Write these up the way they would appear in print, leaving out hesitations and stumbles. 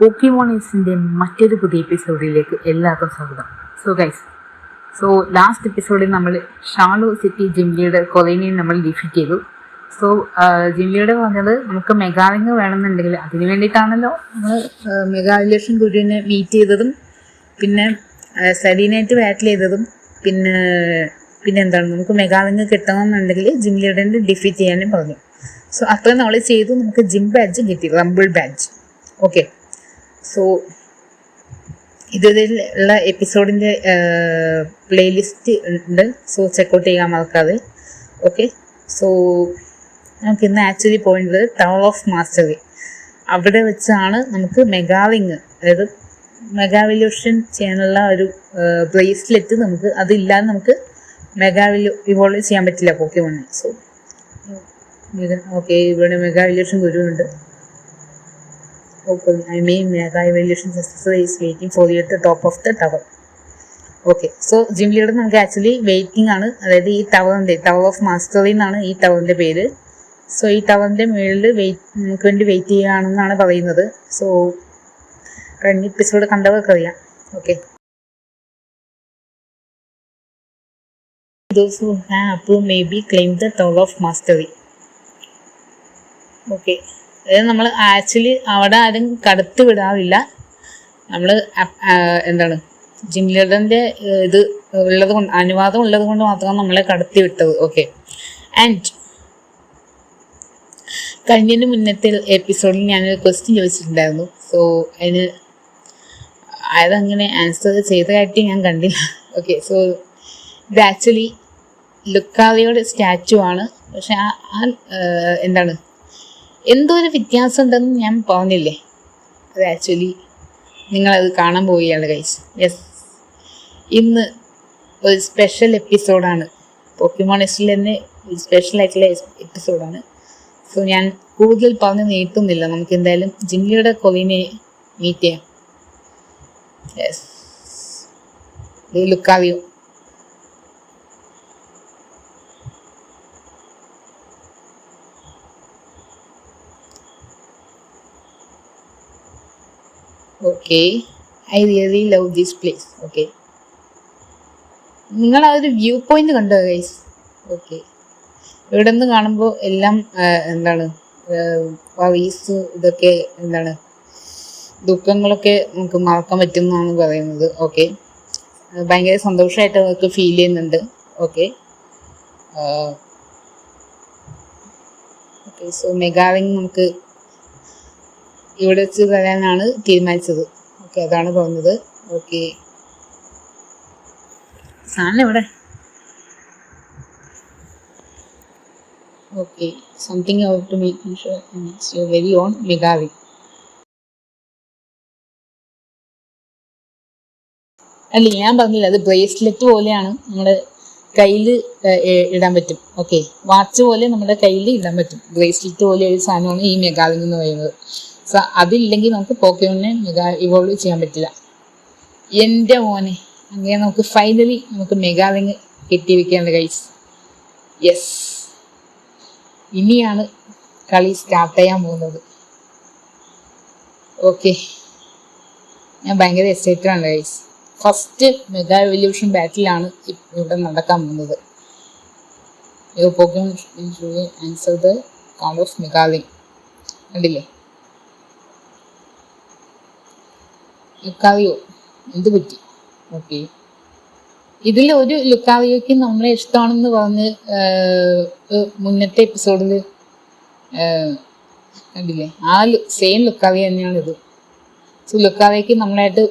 പോക്കിമോണേഴ്സിൻ്റെ മറ്റൊരു പുതിയ എപ്പിസോഡിലേക്ക് എല്ലാവർക്കും സ്വാഗതം. സോ ലാസ്റ്റ് എപ്പിസോഡിൽ നമ്മൾ ഷാലോ സിറ്റി ജിംലിയുടെ കൊളോണിയെ നമ്മൾ ഡിഫീറ്റ് ചെയ്തു. സോ ജിംലിയുടെ പറഞ്ഞത് നമുക്ക് മെഗാവിങ് വേണമെന്നുണ്ടെങ്കിൽ അതിന് വേണ്ടിയിട്ടാണല്ലോ നമ്മൾ മെഗാവിലേഷൻ ഗുരുവിനെ മീറ്റ് ചെയ്തതും പിന്നെ സലീനായിട്ട് ബാറ്റിൽ ചെയ്തതും പിന്നെ എന്താണ് നമുക്ക് മെഗാവിങ് കിട്ടണമെന്നുണ്ടെങ്കിൽ ജിംലിയുടെ ഡിഫീറ്റ് ചെയ്യാനും പറഞ്ഞു. സോ അത്രയും നമ്മൾ ചെയ്തു. നമുക്ക് ജിം ബാഡ്ജ് കിട്ടി, റംബിൾ ബാഡ്ജ്. ഓക്കെ, സോ ഇതിലുള്ള എപ്പിസോഡിൻ്റെ പ്ലേലിസ്റ്റ് ഉണ്ട്. സോ ചെക്കൗട്ട് ചെയ്യാൻ മറക്കാതെ. ഓക്കെ, സോ നമുക്ക് ഇന്ന് ആക്ച്വലി പോയിൻ്റത് ടവർ ഓഫ് മാസ്റ്ററി. അവിടെ വെച്ചാണ് നമുക്ക് മെഗാവിങ്, അതായത് മെഗാവല്യൂഷൻ ചെയ്യാനുള്ള ഒരു ബ്രേസ്ലെറ്റ് നമുക്ക് അതില്ലാതെ നമുക്ക് ഇവോൾവ് ചെയ്യാൻ പറ്റില്ല പോക്കിമോണിനെ. സോ ഓക്കെ, ഇവിടെ മെഗാവല്യൂഷൻ ഗുരുവുണ്ട്. Mega evaluation successor is waiting for you at the top of the tower. Okay, so ജിംലിയുടെ നമുക്ക് ആക്ച്വലി വെയിറ്റിംഗ് ആണ്. അതായത് ഈ ടവർ ഓഫ് മാസ്റ്ററി എന്നാണ് ഈ ടവറിൻ്റെ പേര്. സോ ഈ ടവറിൻ്റെ മുകളിൽ നമുക്ക് വേണ്ടി വെയിറ്റ് ചെയ്യുകയാണെന്നാണ് പറയുന്നത്. സോ കഴിഞ്ഞ എപ്പിസോഡ് കണ്ടവർക്കറിയാം. Okay, those who have approved may be claim the tower of mastery. Okay, അതായത് നമ്മൾ ആക്ച്വലി അവിടെ ആരും കടത്തി വിടാറില്ല. നമ്മൾ എന്താണ് ജിംലിയുടെ ഇത് ഉള്ളത് കൊണ്ട്, അനുവാദം ഉള്ളത് കൊണ്ട് മാത്രമാണ് നമ്മളെ കടത്തി വിട്ടത്. ഓക്കെ, ആൻഡ് കഴിഞ്ഞതിന് മുന്നത്തെ എപ്പിസോഡിൽ ഞാനൊരു ക്വസ്റ്റ്യൻ ചോദിച്ചിട്ടുണ്ടായിരുന്നു. സോ അതിന് അതങ്ങനെ ആൻസർ ചെയ്തതായിട്ട് ഞാൻ കണ്ടില്ല. ഓക്കെ, സോ ഇത് ആക്ച്വലി ലുക്കാവിയുടെ സ്റ്റാച്ചു ആണ്. പക്ഷെ എന്താണ് എന്തോ ഒരു വ്യത്യാസം ഉണ്ടെന്ന് ഞാൻ പറഞ്ഞില്ലേ, അത് ആക്ച്വലി നിങ്ങളത് കാണാൻ പോവുകയാണ് ഗൈസ്. യെസ്, ഇന്ന് ഒരു സ്പെഷ്യൽ എപ്പിസോഡാണ്. പോക്കിമോണിസ്റ്റിൽ തന്നെ ഒരു സ്പെഷ്യലായിട്ടുള്ള എപ്പിസോഡാണ്. സോ ഞാൻ കൂടുതൽ പറഞ്ഞ് നീട്ടുന്നില്ല. നമുക്ക് എന്തായാലും ജിംലിയുടെ കൊളീനെ മീറ്റ് ചെയ്യാം. Yes, Lucario. Okay, I really love this place. Okay, നിങ്ങൾ ആ ഒരു വ്യൂ പോയിന്റ് കണ്ടോ ഗൈസ്? ഓക്കെ, ഇവിടെ നിന്ന് കാണുമ്പോൾ എല്ലാം എന്താണ് വറീസ്, ഇതൊക്കെ എന്താണ് ദുഃഖങ്ങളൊക്കെ നമുക്ക് മറക്കാൻ പറ്റും എന്നാണ് പറയുന്നത്. ഓക്കെ, ഭയങ്കര സന്തോഷമായിട്ട് നമുക്ക് ഫീൽ ചെയ്യുന്നുണ്ട്. ഓക്കെ, ഓക്കെ, സോ മെഗാവിങ് നമുക്ക് ഇവിടെ വെച്ച് തരാനാണ് തീരുമാനിച്ചത്. ഓക്കെ, അതാണ് പറഞ്ഞത്. ഓക്കെ, സാധനം ഇവിടെ. Okay, something out to make sure it's your very own mega ring. അല്ല, ഞാൻ പറഞ്ഞില്ല, അത് ബ്രേസ്ലെറ്റ് പോലെയാണ്, നമ്മുടെ കയ്യിൽ ഇടാൻ പറ്റും. ഓക്കെ, വാച്ച് പോലെ നമ്മുടെ കയ്യിൽ ഇടാൻ പറ്റും. ബ്രേസ്ലെറ്റ് പോലെ ഒരു സാധനമാണ് ഈ മെഗാവിങ് എന്ന് പറയുന്നത്. സോ അതില്ലെങ്കിൽ നമുക്ക് പോക്കിമോണിനെ മെഗാ ഇവോൾവ് ചെയ്യാൻ പറ്റില്ല. എൻ്റെ മോനെ, അങ്ങനെ നമുക്ക് ഫൈനലി നമുക്ക് മെഗാവിങ് കെട്ടിവെക്കേണ്ട ഗൈസ്. യെസ്, ഇനിയാണ് കളി സ്റ്റാർട്ട് ചെയ്യാൻ പോകുന്നത്. ഓക്കെ, ഞാൻ ഭയങ്കര എക്സൈറ്റഡ് ആണ് ഗൈസ്. ഫസ്റ്റ് മെഗാ എവല്യൂഷൻ ബാറ്റിലാണ് ഇവിടെ നടക്കാൻ പോകുന്നത്. Pokémon answer the call of mega ring. കണ്ടില്ലേ? ലുക്കാവിയോ എന്ത് പറ്റി? ഓക്കെ, ഇതിൽ ഒരു ലുക്കാവിയോയ്ക്ക് നമ്മളെ ഇഷ്ടമാണെന്ന് പറഞ്ഞ് മുന്നത്തെ എപ്പിസോഡിൽ കണ്ടില്ലേ? ആ സെയിം ലുക്കാവിയ തന്നെയാണ് ഇത്. സോ ലുക്കാവിയയ്ക്ക് നമ്മളായിട്ട്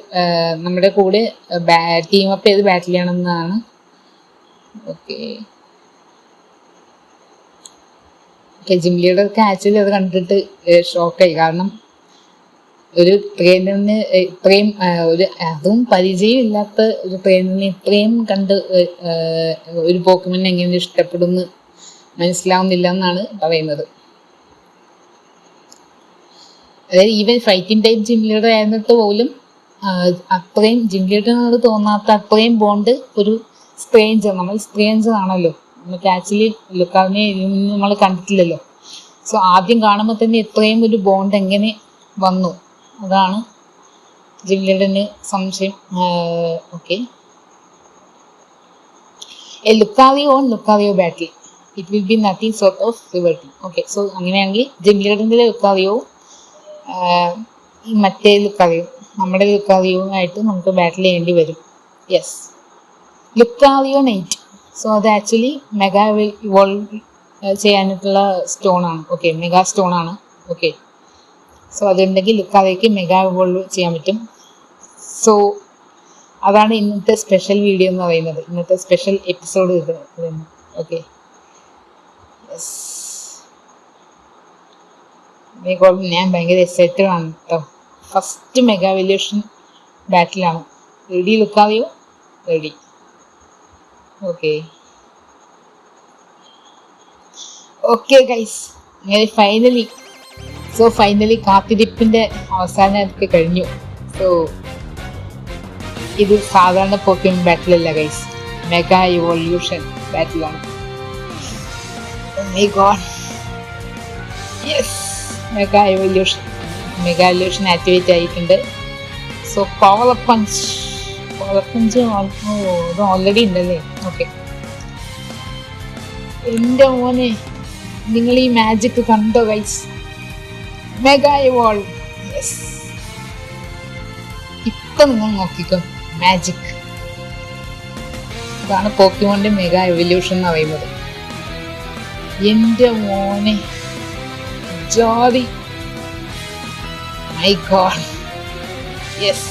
നമ്മുടെ കൂടെ ടീം അപ്പ് ചെയ്ത് ബാറ്റിൽ ചെയ്യണമെന്നാണ്. ഓക്കെ, ഓക്കെ, ജിംലിയുടെ ആക്ച്വലി അത് കണ്ടിട്ട് ഷോക്കായി. കാരണം ഒരു ട്രെയിനറിന് ഇത്രയും അതും പരിചയമില്ലാത്ത ഒരു ട്രെയിനറിന് ഇത്രയും കണ്ട് ഒരു പോക്കിമോനെ എങ്ങനെ ഇഷ്ടപ്പെടുമെന്ന് മനസ്സിലാവുന്നില്ല എന്നാണ് പറയുന്നത്. അതായത് ഈവൻ ഫൈറ്റിംഗ് ടൈപ്പ് ജിംലിയുടെ ആയിരുന്നിട്ട് പോലും അത്രയും ജിംലിയോട് തോന്നാത്ത അത്രയും ബോണ്ട് ഒരു നമ്മൾ സ്ട്രേഞ്ചർ ആണല്ലോ. നമുക്ക് ആക്ച്വലി ലുക്കാവിനെ നമ്മൾ കണ്ടിട്ടില്ലല്ലോ. സോ ആദ്യം കാണുമ്പോൾ തന്നെ ഇത്രയും ഒരു ബോണ്ട് എങ്ങനെ വന്നു, അതാണ് ജിം ലീഡറിന് സംശയം. Okay, a Lucario on Lucario battle it will be nothing sort of riveting. Okay, so അങ്ങനെയാണെങ്കിൽ ജിം ലീഡറിൻ്റെ ലുക്കാവിയോ ഈ മറ്റേ ലുക്കാവിയോ നമ്മുടെ ലുക്കാവിയോവുമായിട്ട് നമുക്ക് ബാറ്റിൽ ചെയ്യേണ്ടി വരും. Yes, Lucarionite. സോ അത് ആക്ച്വലി മെഗാ ഇവോൾവ് ചെയ്യാനായിട്ടുള്ള സ്റ്റോണാണ്. ഓക്കെ, മെഗാ സ്റ്റോണാണ്. ഓക്കെ, സോ അതുണ്ടെങ്കിൽ ലുക്കാവിയോക്ക് മെഗാ ഇവോൾവ് ചെയ്യാൻ പറ്റും. സോ അതാണ് ഇന്നത്തെ സ്പെഷ്യൽ വീഡിയോ എന്ന് പറയുന്നത്, ഇന്നത്തെ സ്പെഷ്യൽ എപ്പിസോഡ് ഇത്. ഓക്കെ, യെസ്, ഞാൻ ഭയങ്കര എക്സൈറ്റഡ് ആണ് കേട്ടോ. ഫസ്റ്റ് മെഗാ ഇവല്യൂഷൻ ബാറ്റിലാണ്. Ready Lucario? Ready. Okay okay guys, അങ്ങനെ ഫൈനലി കാത്തിരിപ്പിൻ്റെ അവസാനമൊക്കെ കഴിഞ്ഞു. സോ ഇത് സാധാരണ പോക്കിംഗ് ബാറ്റിലല്ല ഗൈസ്, മെഗാ ഇവോല്യൂഷൻ ബാറ്റിലാണ്. യെസ്, മെഗാ ഇവല്യൂഷൻ ആക്ടിവേറ്റ് ആയിട്ടുണ്ട്. സോ പവർ പഞ്ച് ഇത് ഓൾറെഡി ഉണ്ടല്ലേ. ഓക്കെ, എൻ്റെ മോനെ നിങ്ങൾ ഈ മാജിക് കണ്ടോ ഗൈസ്? Mega evolve. യെസ്, ഇപ്പം നിങ്ങൾ നോക്കിക്കോ മാജിക്. ഇതാണ് പോക്കിമോന്റെ മെഗാ എവല്യൂഷൻ എന്ന് പറയുന്നത്. എൻ്റെ മോനെ ജോലി, മൈ ഗോഡ്. യെസ്,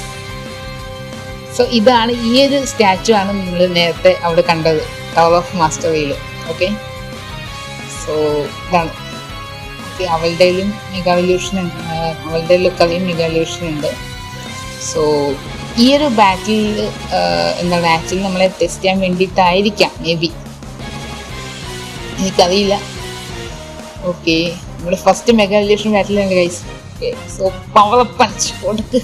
സോ ഇതാണ്, ഈ ഒരു സ്റ്റാച്ചു ആണ് നിങ്ങൾ നേരത്തെ അവിടെ കണ്ടത് ടവർ ഓഫ് മാസ്റ്ററിയിൽ. ഓക്കെ, സോ ഇതാണ്. ഓക്കെ, അവളുടെയിലും മെഗാ എവല്യൂഷൻ ഉണ്ട്, അവളുടെ ലുക്കാവിയും മെഗാ എവല്യൂഷൻ ഉണ്ട്. സോ ഈ ഒരു ബാറ്റിൽ എന്താണ് ആക്ച്വലി നമ്മളെ ടെസ്റ്റ് ചെയ്യാൻ വേണ്ടിയിട്ടായിരിക്കാം, മേ ബി, എനിക്കറിയില്ല. ഓക്കെ, നമ്മുടെ ഫസ്റ്റ് മെഗാ എവല്യൂഷൻ ബാറ്റിലുണ്ട് guys. Okay, so power punch കൊടുക്ക്.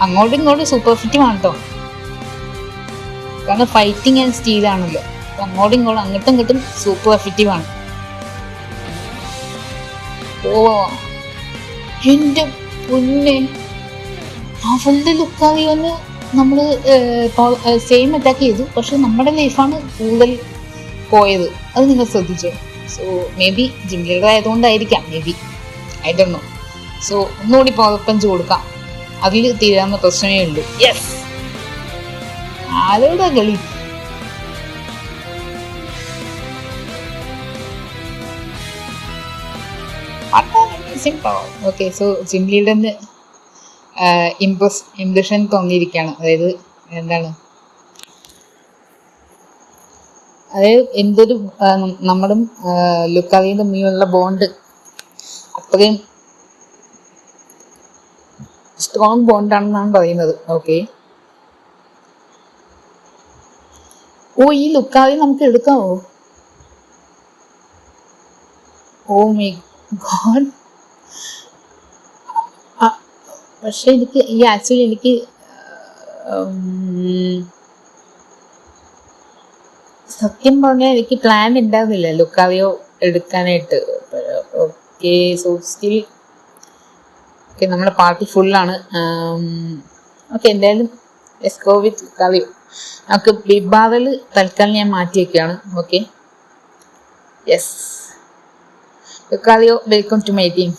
അങ്ങോട്ടും ഇങ്ങോട്ടും സൂപ്പർ ഫിറ്റും ആണ് കേട്ടോ, കാരണം ഫൈറ്റിംഗ് ആൻഡ് സ്റ്റീലാണല്ലോ. അപ്പം അങ്ങോട്ടും ഇങ്ങോട്ടും സൂപ്പർ എഫക്റ്റീവ് ആണ്. ഓ എൻ്റെ പൊന്നെ, അവളുടെ ലുക്കാവിയോന്ന് നമ്മൾ സെയിം അറ്റാക്ക് ചെയ്തു, പക്ഷെ നമ്മുടെ ലൈഫാണ് കൂടുതൽ പോയത്. അത് നിങ്ങൾ ശ്രദ്ധിച്ചോ? So maybe gym leader ആയതുകൊണ്ടായിരിക്കാം, maybe, I don't know. So ഒന്നുകൂടി പവർ പഞ്ച് കൊടുക്കാം, അതിൽ തീരാവുന്ന പ്രശ്നമേ ഉള്ളൂ. യെസ്, ആരോടാ കളി? ഓക്കെ, സോ ജിം ലീഡറിന് ഇംപ്രഷൻ തോന്നിയിരിക്കുകയാണ്. അതായത് എന്തൊരു നമ്മുടെ ലുക്കാവിയും തമ്മിലുള്ള ബോണ്ട് അത്രയും സ്ട്രോങ് ബോണ്ടാണെന്നാണ് പറയുന്നത്. ഓക്കെ, ഓ ഈ ലുക്കാവി നമുക്ക് എടുക്കാമോ? Oh my God. പക്ഷെ എനിക്ക് സത്യം പറഞ്ഞാൽ എനിക്ക് പ്ലാൻ ഉണ്ടായിരുന്നില്ല ലുക്കാവിയോ എടുക്കാനായിട്ട്. ഓക്കെ, സോ സ്റ്റിൽ ഓക്കെ, നമ്മുടെ പാർട്ടി ഫുള്ളാണ്. ഓക്കെ, എന്തായാലും ലെറ്റ്സ് ഗോ വിത്ത് ലുക്കാവിയോ. നമുക്ക് ബിഗ് ബാറിൽ തൽക്കാലം ഞാൻ മാറ്റി വയ്ക്കുകയാണ്. Okay, yes, Lucario, welcome to my team.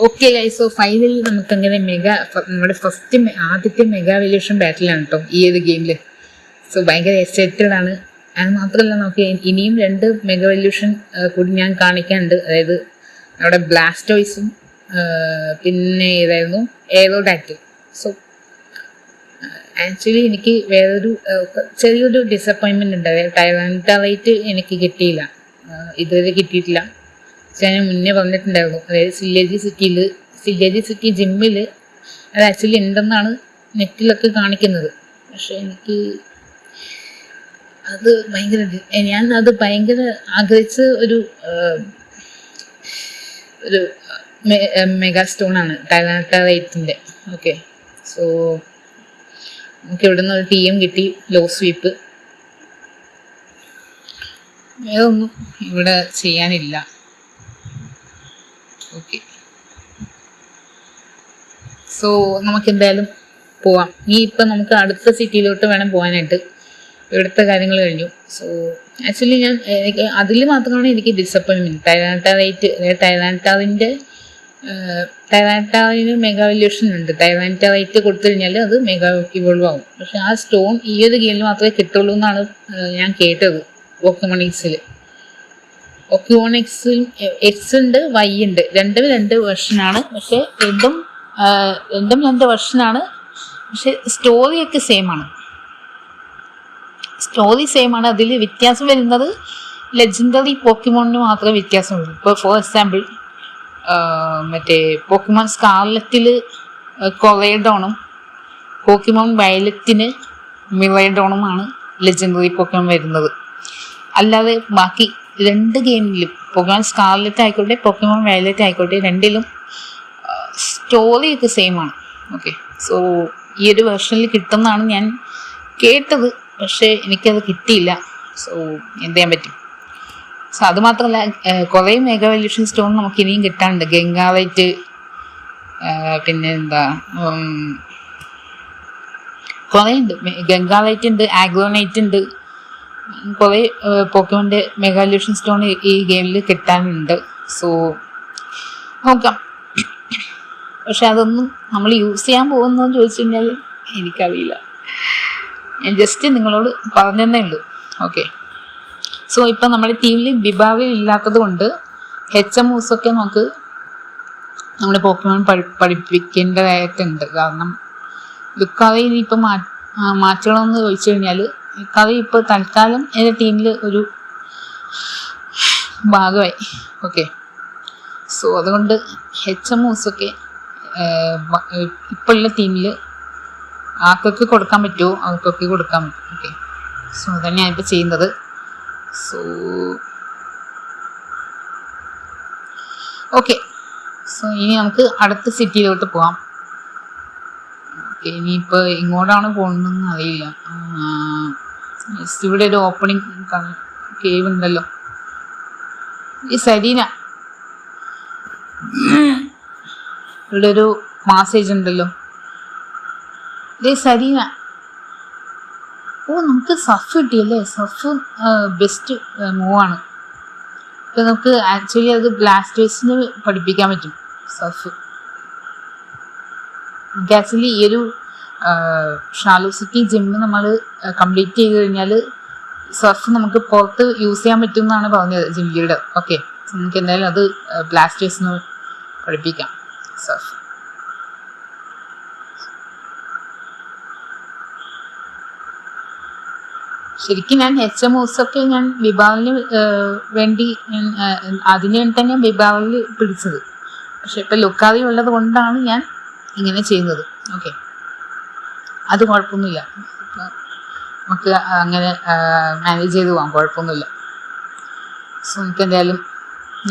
Okay guys, so finally നമുക്കങ്ങനെ നമ്മുടെ ആദ്യത്തെ മെഗാ എവല്യൂഷൻ ബാറ്റിലാണ് കേട്ടോ ഈ ഒരു ഗെയിമിൽ. സോ ഭയങ്കര എക്സൈറ്റഡ് ആണ്. അത് മാത്രമല്ല, നമുക്ക് ഇനിയും 2 മെഗാ എവല്യൂഷൻ കൂടി ഞാൻ കാണിക്കാനുണ്ട്. അതായത് നമ്മുടെ ബ്ലാസ്റ്റോയ്സും പിന്നെ ഏതായിരുന്നു, എയറോഡാക്റ്റിൽ. സോ ആക്ച്വലി എനിക്ക് വേറൊരു ചെറിയൊരു ഡിസപ്പോയിൻമെൻ്റ് ഉണ്ട്. ടൈറാനിറ്റ എനിക്ക് കിട്ടിയില്ല, ഇതുവരെ കിട്ടിയിട്ടില്ല. പക്ഷേ ഞാൻ മുന്നേ പറഞ്ഞിട്ടുണ്ടായിരുന്നു, അതായത് സില്ലേജി സിറ്റി ജിമ്മിൽ അത് ആക്ച്വലി ഉണ്ടെന്നാണ് നെറ്റിലൊക്കെ കാണിക്കുന്നത്. പക്ഷെ എനിക്ക് അത് ഞാൻ അത് ഭയങ്കര ആഗ്രഹിച്ച ഒരു മെഗാ സ്റ്റോണാണ് ടൈറാനിറ്റ. ഓക്കെ, സോ നമുക്ക് ഇവിടെ നിന്ന് ഒരു ടീം കിട്ടി, ലോ സ്വീപ്പ്. വേറൊന്നും ഇവിടെ ചെയ്യാനില്ല. ഓക്കെ, സോ നമുക്ക് എന്തായാലും പോവാം. ഇപ്പം നമുക്ക് അടുത്ത സിറ്റിയിലോട്ട് വേണം പോകാനായിട്ട്. ഇവിടുത്തെ കാര്യങ്ങൾ കഴിഞ്ഞു. സോ ആക്ച്വലി എനിക്ക് അതിൽ മാത്രമാണ് എനിക്ക് ഡിസപ്പോയിൻമെൻറ്റ്. ടൈറാനിറ്റാവിന് മെഗാ വല്യൂഷൻ ഉണ്ട്. ടൈറാനിറ്റ കൊടുത്തു കഴിഞ്ഞാൽ അത് മെഗാ ഇവോൾവ് ആവും. പക്ഷെ ആ സ്റ്റോൺ ഈ ഒരു ഗെയിമിൽ മാത്രമേ കിട്ടുള്ളൂ എന്നാണ് ഞാൻ കേട്ടത്. പോക്കിമോൺ എക്സിൽ എക്സ് ഉണ്ട്, വൈ ഉണ്ട്, രണ്ടും രണ്ട് വെർഷനാണ്. പക്ഷെ രണ്ടും രണ്ട് വെർഷനാണ്. പക്ഷെ സ്റ്റോറിയൊക്കെ സെയിം ആണ്. അതിൽ വ്യത്യാസം വരുന്നത് ലെജൻഡറി പോക്കിമോണിന് മാത്രമേ വ്യത്യാസമുള്ളൂ. ഇപ്പോൾ ഫോർ എക്സാമ്പിൾ മറ്റേ പോക്കിമോൺ സ്കാർലറ്റിൽ കൊറേഡോണും പോക്കിമോൺ വയലറ്റിന് മിറൈഡോണുമാണ് ലെജൻഡറി പോക്കിമോൺ വരുന്നത്. അല്ലാതെ ബാക്കി രണ്ട് ഗെയിമിലും പോക്കിമോൺ സ്കാർലറ്റ് ആയിക്കോട്ടെ പോക്കിമോൺ വയലറ്റ് ആയിക്കോട്ടെ രണ്ടിലും സ്റ്റോറിയൊക്കെ സെയിം ആണ്. ഓക്കെ, സോ ഈ ഒരു വെർഷനിൽ കിട്ടുമെന്നാണ് ഞാൻ കേട്ടത്. പക്ഷേ എനിക്കത് കിട്ടിയില്ല. സോ എന്ത് ചെയ്യാൻ പറ്റും. സോ അതുമാത്രമല്ല, കുറേ മെഗാ വല്യൂഷൻ സ്റ്റോൺ നമുക്ക് ഇനിയും കിട്ടാനുണ്ട്. ഗംഗാവൈറ്റ്, പിന്നെ എന്താ കുറേ ഉണ്ട്. ഗംഗാവൈറ്റ് ഉണ്ട്, ആഗ്രോനൈറ്റ് ഉണ്ട്, കുറേ പോക്കിമോൻ്റെ മെഗാ വല്യൂഷൻ സ്റ്റോൺ ഈ ഗെയിമിൽ കിട്ടാനുണ്ട്. സോ നോക്കാം. പക്ഷെ അതൊന്നും നമ്മൾ യൂസ് ചെയ്യാൻ പോകുന്നതെന്ന് ചോദിച്ചു കഴിഞ്ഞാൽ എനിക്കറിയില്ല. ഞാൻ ജസ്റ്റ് നിങ്ങളോട് പറഞ്ഞതേ ഉള്ളൂ. ഓക്കെ, സോ ഇപ്പം നമ്മുടെ ടീമിൽ വിഭാഗം ഇല്ലാത്തത് കൊണ്ട് HMOസൊക്കെ നമുക്ക് നമ്മുടെ പോക്കിമോൺ പഠിപ്പിക്കേണ്ടതായിട്ടുണ്ട്. കാരണം ലുക്കാവെ ഇനിയിപ്പം മാറ്റണമെന്ന് ചോദിച്ചു കഴിഞ്ഞാൽ ലുക്കാവെ ഇപ്പോൾ തൽക്കാലം എൻ്റെ ടീമിൽ ഒരു ഭാഗമായി. ഓക്കെ, സോ അതുകൊണ്ട് HMOസൊക്കെ ഇപ്പോഴുള്ള ടീമിൽ ആർക്കൊക്കെ കൊടുക്കാൻ പറ്റുമോ അവർക്കൊക്കെ കൊടുക്കാൻ പറ്റും. ഓക്കെ, സോ അതന്നെയാണ് ഇപ്പോൾ ചെയ്യുന്നത്. സോ ഓക്കെ, സോ ഇനി നമുക്ക് അടുത്ത സിറ്റിയിലോട്ട് പോവാം. ഓക്കെ, ഇനിയിപ്പോൾ ഇങ്ങോട്ടാണ് പോകുന്നതെന്ന് അറിയില്ല. ഇവിടെ ഒരു ഓപ്പണിംഗ് കേവ് ഉണ്ടല്ലോ, ഈ സരീന. ഇവിടെ ഒരു മാസേജ് ഉണ്ടല്ലോ, ഇതേ സരീന. ഓ, നമുക്ക് സഫ് കിട്ടിയല്ലേ. സഫ് ബെസ്റ്റ് മൂവാണ്. ഇപ്പം നമുക്ക് ആക്ച്വലി അത് ബ്ലാസ്റ്റേഴ്സിന് പഠിപ്പിക്കാൻ പറ്റും സഫ്. നമുക്ക് ആക്ച്വലി ഈ ഒരു ഷാലോ സിറ്റി ജിമ്മ് നമ്മൾ കംപ്ലീറ്റ് ചെയ്ത് കഴിഞ്ഞാൽ സഫ് നമുക്ക് പുറത്ത് യൂസ് ചെയ്യാൻ പറ്റും എന്നാണ് പറഞ്ഞത് ജിം ലീഡർ. ഓക്കെ, നമുക്ക് എന്തായാലും അത് ബ്ലാസ്റ്റേഴ്സിന് പഠിപ്പിക്കാം സഫ്. ശരിക്കും ഞാൻ HMOസൊക്കെ ഞാൻ വിഭാഗിന് വേണ്ടി അതിന് വേണ്ടി തന്നെ വിഭാഗിൽ പിടിച്ചത്. പക്ഷെ ഇപ്പം ലുക്കാവി ഉള്ളത് കൊണ്ടാണ് ഞാൻ ഇങ്ങനെ ചെയ്യുന്നത്. ഓക്കെ, അത് കുഴപ്പമൊന്നുമില്ല. ഇപ്പം നമുക്ക് അങ്ങനെ മാനേജ് ചെയ്ത് പോകാം, കുഴപ്പമൊന്നുമില്ല. സോ നമുക്ക് എന്തായാലും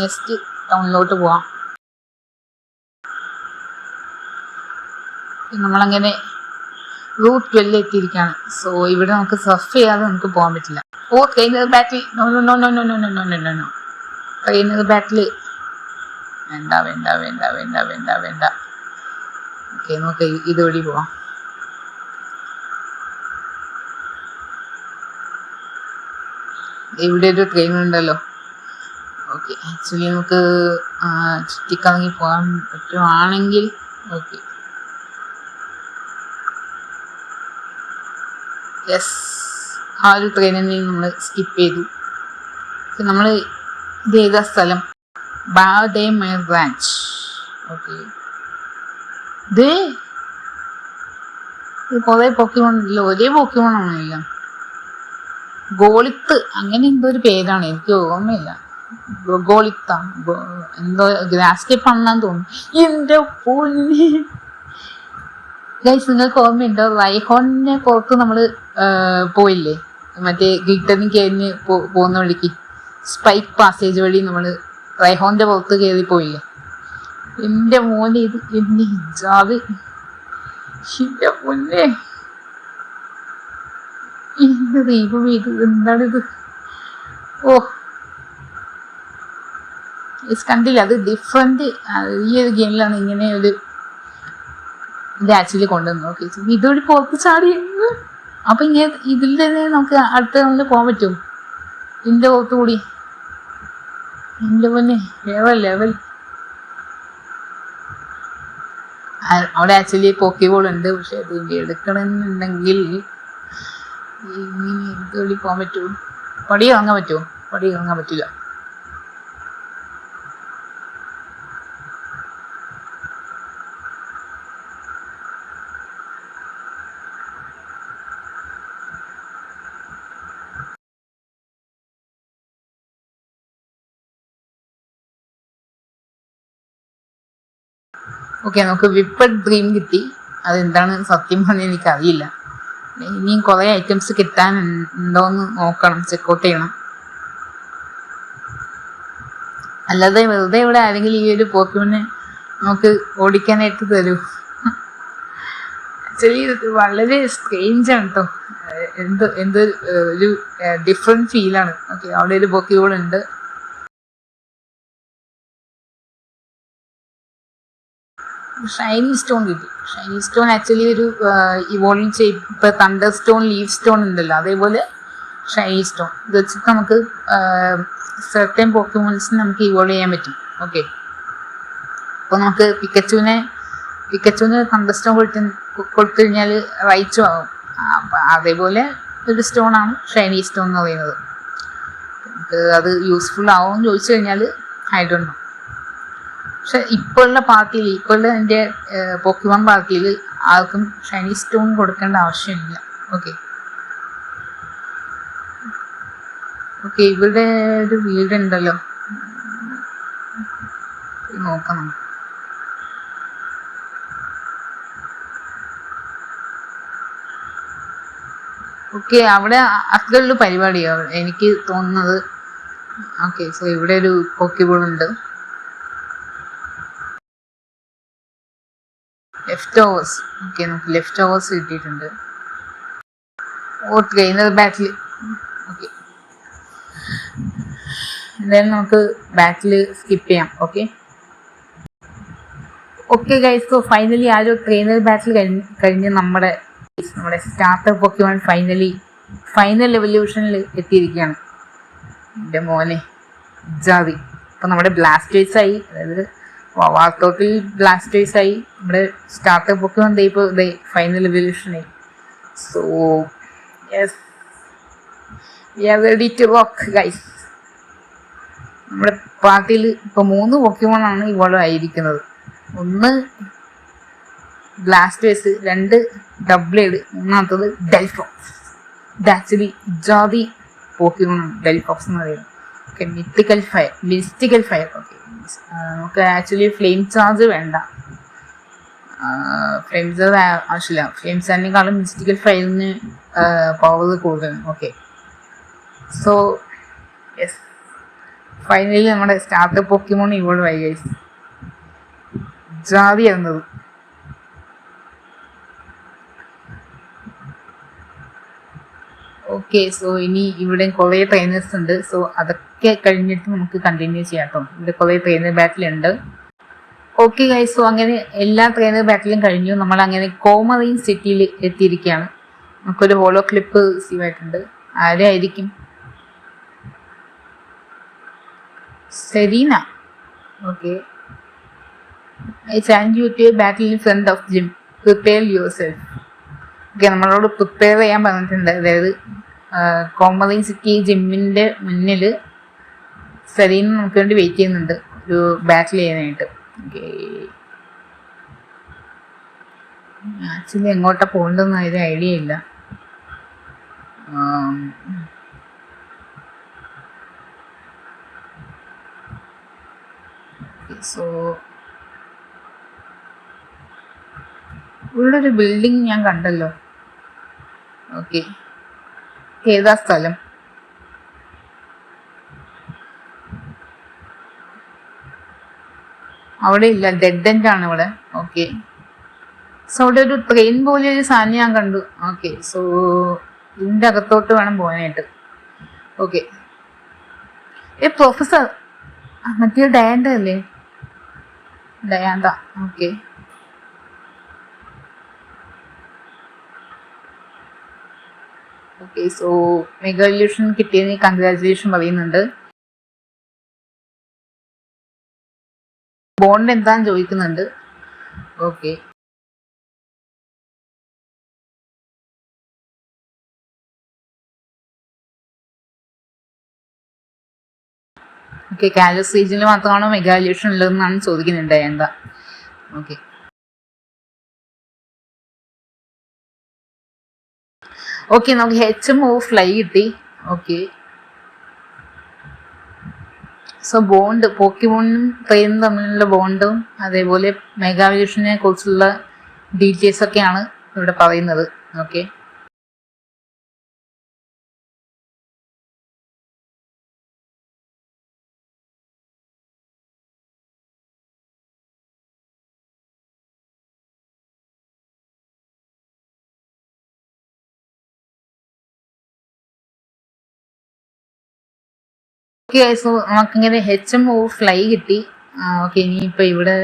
നെക്സ്റ്റ് ടൗണിലോട്ട് പോവാം. നമ്മളങ്ങനെ റൂട്ട് 12 എത്തിയിരിക്കുകയാണ്. സോ ഇവിടെ നമുക്ക് സർഫ് ചെയ്യാതെ നമുക്ക് പോകാൻ പറ്റില്ല. ഓ, ട്രെയിനർ ബാറ്റിൽ ട്രെയിനർ ബാറ്റിൽ വേണ്ട. ഓക്കെ, നമുക്ക് ഇതുവഴി പോവാം. ഇവിടെ ഒരു ട്രെയിൻ ഉണ്ടല്ലോ. ഓക്കെ, ആക്ച്വലി നമുക്ക് ചുറ്റിക്കറങ്ങി പോകാൻ പറ്റുവാണെങ്കിൽ ഓക്കെ. യെസ്, ആ ഒരു ട്രെയിനിൽ നിന്ന് നമ്മൾ സ്കിപ്പ് ചെയ്തു. നമ്മൾ ഇത് ചെയ്ത സ്ഥലം ബാഡേമയർ ബ്രാഞ്ച്. ഓക്കെ, ഇത് കുറെ പോക്കിമോൺ ഇല്ല, ഒരേ പോക്കിമോൺ ആണില്ല. ഗോളിത്ത് അങ്ങനെ എന്തോ ഒരു പേരാണ്, എനിക്ക് ഓർമ്മയില്ല. ഗോളിത്ത എന്തോ ഗ്രാസ് ടൈപ്പ് ആണെന്നാന്ന് തോന്നുന്നു. എന്റെ പൊന്നെ ഗൈസ്, നിങ്ങൾക്ക് ഓർമ്മയുണ്ടോ റൈഹോണിനെ പുറത്ത് നമ്മള് പോയില്ലേ, മറ്റേ ഗ്ലിറ്ററിന് കഴിഞ്ഞ് പോകുന്ന വഴിക്ക് സ്പൈക്ക് പാസേജ് വഴി നമ്മള് റൈഹോണിന്റെ പുറത്ത് കയറി പോയില്ലേ. എന്റെ മോനെ ഇത് എന്നെ ഹിജാബ്, എന്റെ പൊന്നെ എന്റെ ദൈവം, ഇത് എന്താണിത്? ഓ കണ്ടില്ല, അത് ഡിഫറെന്റ്. ഈ ഒരു ഗെയിമിലാണ് ഇങ്ങനെ ഒരു ഇത് ആക്ച്വലി കൊണ്ടുവന്നത്. ഓക്കെ, ഇതൊരു പുറത്ത് ചാടി. അപ്പൊ ഇങ്ങനെ ഇതിൽ തന്നെ നമുക്ക് അടുത്ത റൗണ്ടിൽ പോകാൻ പറ്റും. ഇതിന്റെ പുറത്തു കൂടി. എന്റെ പൊന്നെ വേറെ ലെവൽ. അവിടെ ആക്ച്വലി പോക്കിബോൾ ഉണ്ട്, പക്ഷെ അത് എടുക്കണമെന്നുണ്ടെങ്കിൽ ഇങ്ങനെ ഇതുവഴി പോകാൻ പറ്റുമോ? പടി ഇറങ്ങാൻ പറ്റുമോ? പടി ഇറങ്ങാൻ പറ്റില്ല. ഓക്കെ, നമുക്ക് വിപ്പഡ് ഡ്രീം കിട്ടി. അതെന്താണ് സത്യം പറഞ്ഞാൽ എനിക്കറിയില്ല. ഇനിയും കുറേ ഐറ്റംസ് കിട്ടാനുണ്ടോയെന്ന് നോക്കണം, ചെക്കൗട്ട് ചെയ്യണം. അല്ലാതെ വെറുതെ ഇവിടെ ആരെങ്കിലും ഈ ഒരു പോക്കിമോനെ നമുക്ക് ഓടിക്കാനായിട്ട് തരൂ? ആക്ച്വലി വളരെ സ്ട്രേഞ്ച് ആണ് കേട്ടോ. എന്ത് ഒരു ഡിഫറെന്റ് ഫീലാണ്. ഓക്കെ, അവിടെ ഒരു പോക്കിമോൻ ഉണ്ട്. ഷൈനി സ്റ്റോൺ കിട്ടി. ഷൈനി സ്റ്റോൺ ആക്ച്വലി ഒരു ഇവോൾവ് ചെയ്യും. ഇപ്പൊ തണ്ടർ സ്റ്റോൺ, ലീഫ് സ്റ്റോൺ ഉണ്ടല്ലോ, അതേപോലെ ഷൈനി സ്റ്റോൺ ഇത് വെച്ചിട്ട് നമുക്ക് സെർട്ടൻ പോക്കിമോൺസിന് നമുക്ക് ഇവോൾവ് ചെയ്യാൻ പറ്റും. ഓക്കെ, അപ്പോൾ നമുക്ക് പിക്കച്ചുവിന് തണ്ടർ സ്റ്റോൺ കൊടുത്തു കഴിഞ്ഞാൽ റൈച്ചു ആകും. അതേപോലെ ഒരു സ്റ്റോൺ ആണ് ഷൈനി സ്റ്റോൺ എന്ന് പറയുന്നത്. നമുക്ക് അത് യൂസ്ഫുൾ ആവുമെന്ന് ചോദിച്ചു കഴിഞ്ഞാൽ ഐ ഡോണ്ട് നോ. പക്ഷെ ഇപ്പോഴുള്ള പാർട്ടിയിൽ, ഇപ്പോഴുള്ള എൻ്റെ പോക്കിമോൺ പാർട്ടിയിൽ ആർക്കും ഷൈനി സ്റ്റോൺ കൊടുക്കേണ്ട ആവശ്യമില്ല. ഓക്കെ ഓക്കെ, ഇവിടെ ഒരു വീടുണ്ടല്ലോ, നോക്കാം. ഓക്കെ, അവിടെ അത്രയുള്ളൂ പരിപാടിയാണ് എനിക്ക് തോന്നുന്നത്. ഓക്കെ, സോ ഇവിടെ ഒരു പോക്കിബോൾ ഉണ്ട്. Left overs. ഓക്കെ, നമുക്ക് ലെഫ്റ്റ് ഓവേഴ്സ് കിട്ടിയിട്ടുണ്ട്. ഓ, ട്രെയിനർ ബാറ്റിൽ. ഓക്കെ, എന്തായാലും നമുക്ക് ബാറ്റിൽ സ്കിപ്പ് ചെയ്യാം. Okay okay guys, so finally ആ ഒരു ട്രെയിനർ ബാറ്റിൽ കഴിഞ്ഞ് നമ്മുടെ സ്റ്റാർട്ടർ പോക്കിമോൺ ഫൈനൽ എവല്യൂഷനിൽ എത്തിയിരിക്കുകയാണ്. എൻ്റെ മോനെ ജാതി. ഇപ്പം നമ്മുടെ ബ്ലാസ്റ്റേഴ്സായി, അതായത് വാർത്തോട്ടിൽ ബ്ലാസ്റ്റേഴ്സായി. നമ്മുടെ സ്റ്റാർട്ടർ പോക്കിമോൺ ഇപ്പോൾ ഫൈനൽ എവല്യൂഷനായി. So yes, we are ready to rock guys. നമ്മുടെ പാർട്ടിയിൽ ഇപ്പോൾ 3 പോക്കിമോണാണ് ഇവോൾവ് ആയിരിക്കുന്നത്. 1 ബ്ലാസ്റ്റേഴ്സ്, 2 ഡബ്ലേഡ്, 3ാമത്തത് ഡെൽഫോക്സ്. ഇത് ആക്ച്വലി ജാതി പോക്കിമോണാണ് ഡെൽഫോക്സ് എന്ന് പറയുന്നത്. Okay, mystical fire. ഓക്കെ, നമുക്ക് ആക്ച്വലി ഫ്ലെയിം ചാർജ് വേണ്ട, ഫ്ലെയിം ചാർജ് ആവശ്യമില്ല. ഫ്ലെയിം ചാർജിനേക്കാളും മിസ്റ്റിക്കൽ ഫയറിന് പവർ കൂടുതലാണ്. ഓക്കെ, സോ യെസ്, ഫൈനലി നമ്മുടെ സ്റ്റാർട്ടർ പോക്കിമോൺ ഇവോൾവ് ആയി ഗൈസ്. ജാതി ആയിരുന്നത്. ഓക്കെ, സോ ഇനി ഇവിടെ കുറേ ട്രെയിനേഴ്സ് ഉണ്ട്. സോ അതൊക്കെ കഴിഞ്ഞിട്ട് നമുക്ക് കണ്ടിന്യൂ ചെയ്യാം കേട്ടോ. ഇവിടെ കുറേ ട്രെയിനർ ബാറ്റിലുണ്ട്. ഓക്കെ ഗൈസ്, സോ അങ്ങനെ എല്ലാ ട്രെയിനർ ബാറ്റിലും കഴിഞ്ഞു. നമ്മൾ അങ്ങനെ കോമറീൻ സിറ്റിയിൽ എത്തിയിരിക്കുകയാണ്. നമുക്കൊരു ഹോളോ ക്ലിപ്പ് റിസീവ് ആയിട്ടുണ്ട്. ആരായിരിക്കും? Serena. Okay, I challenge you to a battle in front of gym, prepare yourself. Okay, നമ്മളോട് പ്രിപ്പയർ ചെയ്യാൻ പറഞ്ഞിട്ടുണ്ട്. അതായത് കോമറീൻ സിറ്റി ജിമ്മിൻ്റെ മുന്നിൽ സെറീന നമുക്ക് വേണ്ടി വെയിറ്റ് ചെയ്യുന്നുണ്ട് ഒരു ബാറ്റിൽ ചെയ്യാനായിട്ട്. ഓക്കെ, ആക്ച്വലി എങ്ങോട്ടാ പോകേണ്ടതെന്ന് ഒരു ഐഡിയ ഇല്ല. സോ ഇവിടെ ഒരു ബിൽഡിംഗ് ഞാൻ കണ്ടല്ലോ. ഓക്കെ, ഏതാ സ്ഥലം? അവിടെ ഇല്ല, ഡെഡ് എൻഡ് ആണ് ഇവിടെ. ഓക്കെ, സോ അവിടെ ഒരു ട്രെയിൻ പോലെ ഒരു സാധനം ഞാൻ കണ്ടു. ഓക്കെ, സോ ഇതിൻ്റെ അകത്തോട്ട് വേണം പോകാനായിട്ട്. ഓക്കെ, പ്രൊഫസർ മറ്റേ ഡയാൻഡ അല്ലേ? Diantha. Okay, okay, so mega illusion കിട്ടിയതിന് കൺഗ്രാജുലേഷൻ പറയുന്നുണ്ട്. ബോണ്ട് എന്താന്ന് ചോദിക്കുന്നുണ്ട്. ഓക്കെ, ഓക്കെ, കാലസ് റീജിയനിൽ മാത്രമാണോ മെഗാ ഇല്യൂഷൻ ഉള്ളതെന്നാണ് ചോദിക്കുന്നുണ്ട് എന്താ. ഓക്കെ, ഓക്കെ, നമുക്ക് HMO ഫ്ലൈ കിട്ടി. ഓക്കെ, സോ ബോണ്ട് പോക്കിമോണും ട്രെയിനും തമ്മിലുള്ള ബോണ്ടും അതേപോലെ മെഗാ ഇല്യൂഷനെ കുറിച്ചുള്ള ഡീറ്റെയിൽസ് ഒക്കെയാണ് ഇവിടെ പറയുന്നത്. ഓക്കെ, ഓക്കെ, സോ നമുക്കിങ്ങനെ HMO ഫ്ലൈ കിട്ടി. ഓക്കെ, ഇനിയിപ്പോൾ ഇവിടെ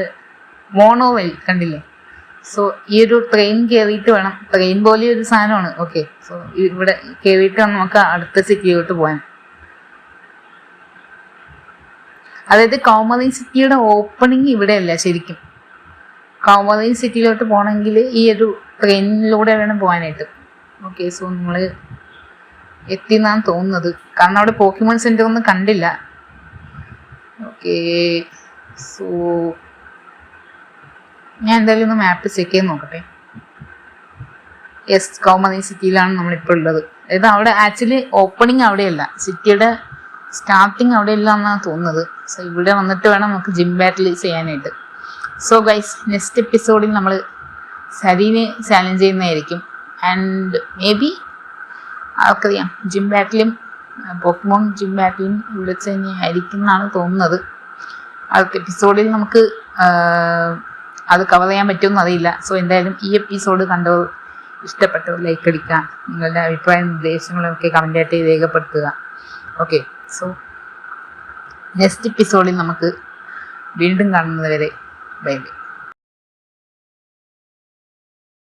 മോണോവെൽ കണ്ടില്ലേ? സോ ഈ ഒരു ട്രെയിൻ കയറിയിട്ട് വേണം, ട്രെയിൻ പോലെ ഒരു സാധനമാണ്. ഓക്കെ, സോ ഇവിടെ കയറിയിട്ട് വേണം നമുക്ക് അടുത്ത സിറ്റിയിലോട്ട് പോകാൻ. അതായത് കൗമറി സിറ്റിയുടെ ഓപ്പണിങ് ഇവിടെയല്ല ശരിക്കും. കൗമറി സിറ്റിയിലോട്ട് പോകണമെങ്കിൽ ഈ ഒരു ട്രെയിനിലൂടെ വേണം പോകാനായിട്ട്. ഓക്കെ, സോ നമ്മൾ എത്തിയെന്നാണ് തോന്നുന്നത്, കാരണം അവിടെ പോക്കിമോൺ സെന്റർ ഒന്നും കണ്ടില്ല. ഓക്കെ, സോ ഞാൻ എന്തായാലും ഒന്ന് മാപ്പ് ചെക്ക് ചെയ്ത് നോക്കട്ടെ. യെസ്, കൗമറി സിറ്റിയിലാണ് നമ്മളിപ്പോൾ ഉള്ളത്. അതായത് അവിടെ ആക്ച്വലി ഓപ്പണിങ് അവിടെയല്ല, സിറ്റിയുടെ സ്റ്റാർട്ടിങ് അവിടെയല്ല എന്നാണ് തോന്നുന്നത്. സോ ഇവിടെ വന്നിട്ട് വേണം നമുക്ക് ജിം ബാറ്റിൽ ചെയ്യാനായിട്ട്. സോ ഗൈസ്, നെക്സ്റ്റ് എപ്പിസോഡിൽ നമ്മൾ സരീനെ ചാലഞ്ച് ചെയ്യുന്നതായിരിക്കും. ആൻഡ് മേ ബി ആർക്കറിയാം, ജിം ബാറ്റിലും പോക്കിമോൺ ജിം ബാറ്റിലും ഇവിടെ വെച്ച് തന്നെ ആയിരിക്കും എന്നാണ് തോന്നുന്നത്. അടുത്ത എപ്പിസോഡിൽ നമുക്ക് അത് കവർ ചെയ്യാൻ പറ്റുമെന്ന് അറിയില്ല. സോ എന്തായാലും ഈ എപ്പിസോഡ് കണ്ടവർ ഇഷ്ടപ്പെട്ടവർ ലൈക്ക് അടിക്കുക, നിങ്ങളുടെ അഭിപ്രായ നിർദ്ദേശങ്ങളൊക്കെ കമൻ്റായിട്ട് രേഖപ്പെടുത്തുക. ഓക്കെ, സോ നെക്സ്റ്റ് എപ്പിസോഡിൽ നമുക്ക് വീണ്ടും കാണുന്നത് വരെ ബൈ ബൈ.